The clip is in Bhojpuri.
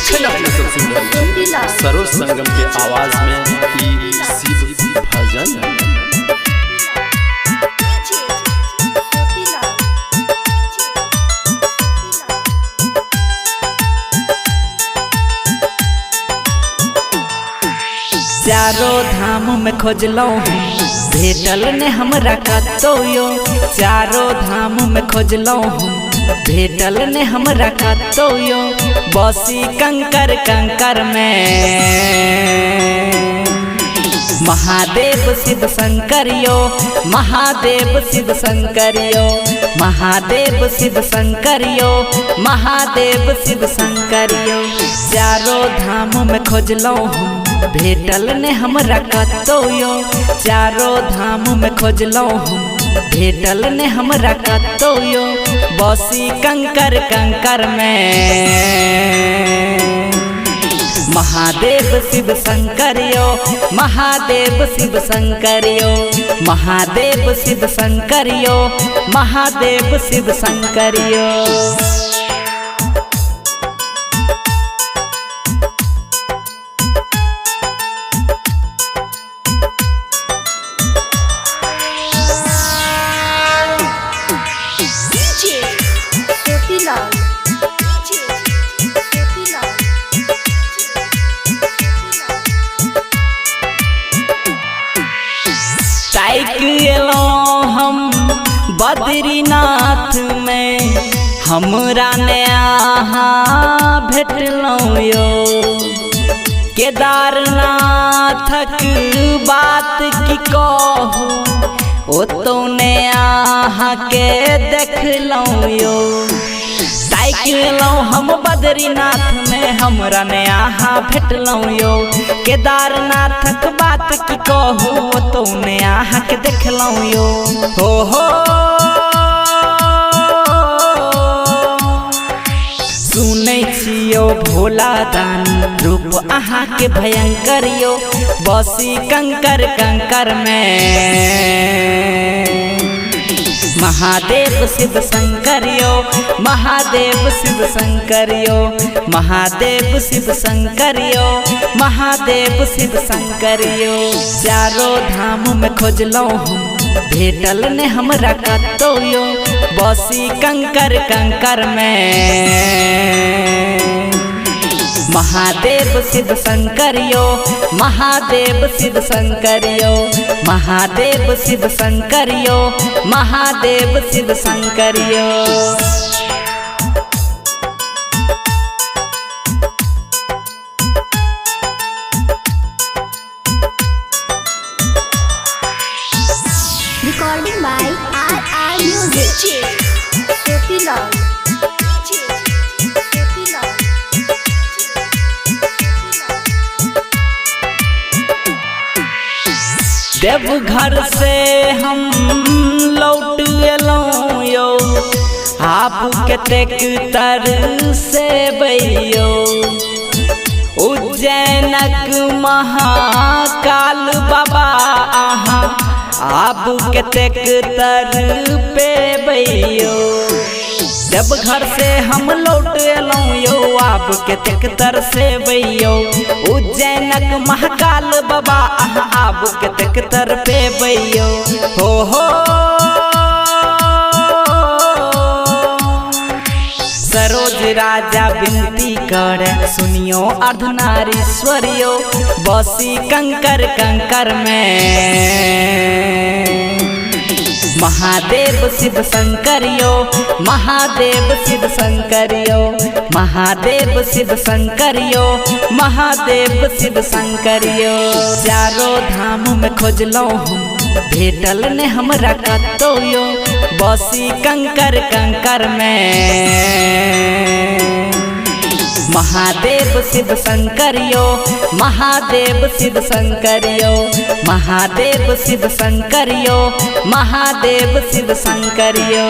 अखन अपने सब सुन रहे हैं सरोज संगम के आवाज में ई शिव भजन। चारों धाम में खोजलो भेटल ने हमरा कतोयो। चारों धाम में खोजलो भेटल ने हमरा कतोयो। बसी कंकर कंकर में महादेव शिव शंकरियो। महादेव शिव शंकरियो। महादेव शिव शंकरियो। महादेव शिव शंकरियो। चारों धाम में खोजलो भेटल ने हमरा कतोयो। चारों धाम में खोजलो भेटल ने हमरा कतोयो। बसी कंकर कंकर में महादेव शिव शंकरियो। महादेव शिव शंकरियो। महादेव शिव शंकरियो। महादेव शिव शंकरियो। हम बद्रीनाथ में हमरा ने आहाँ भेटलो यो। केदारनाथक बात की कहू ओ तो ने आहाँ के देखलो यो। साइकिलो हम बद्रीनाथ में हमरा ने आहाँ भेटलो यो। केदारनाथक बात की कहू तो ने आहाँ के देखलो यो। हो सुनै छियो भोला दान रूप आहाँ के भयंकर यो। बसी कंकर कंकर में महादेव शिव शंकरियो। महादेव शिव शंकरियो। महादेव शिव शंकरियो। महादेव शिव शंकरियो। चारों धाम में खोजलो भेटल ने हमरा कतोयो। बसी कंकर कंकर में Mahadev Shiv शंकरियो। Mahadev Shiv शंकरियो। Mahadev Shiv शंकरियो। Mahadev Shiv शंकरियो। Recording by RR Music. Deoghar से हम लौट एलो यो। आप कतेक तर से बैयो। उज्जैनक महाकाल बाबा आहाँ आप कतेक तर पे बैयो। देवघर से हम लौट एलो यो। आप कतेक तर से बैयो। उज्जैनक महाकाल बाबा आप कतेक तर पे बैयो। हो सरोज राजा विनती करे सुनियो अर्धनारीश्वरियो। बसी कंकर कंकर में महादेव शिव शंकरियो। महादेव शिव शंकरियो। महादेव शिव शंकरियो। महादेव शिव शंकरियो। चारों धाम में खोजलो भेटल ने हमरा कतोयो। बसी कंकर कंकर में महादेव शिव शंकरियो। महादेव शिव शंकरियो। महादेव शिव शंकरियो। महादेव शिव शंकरियो।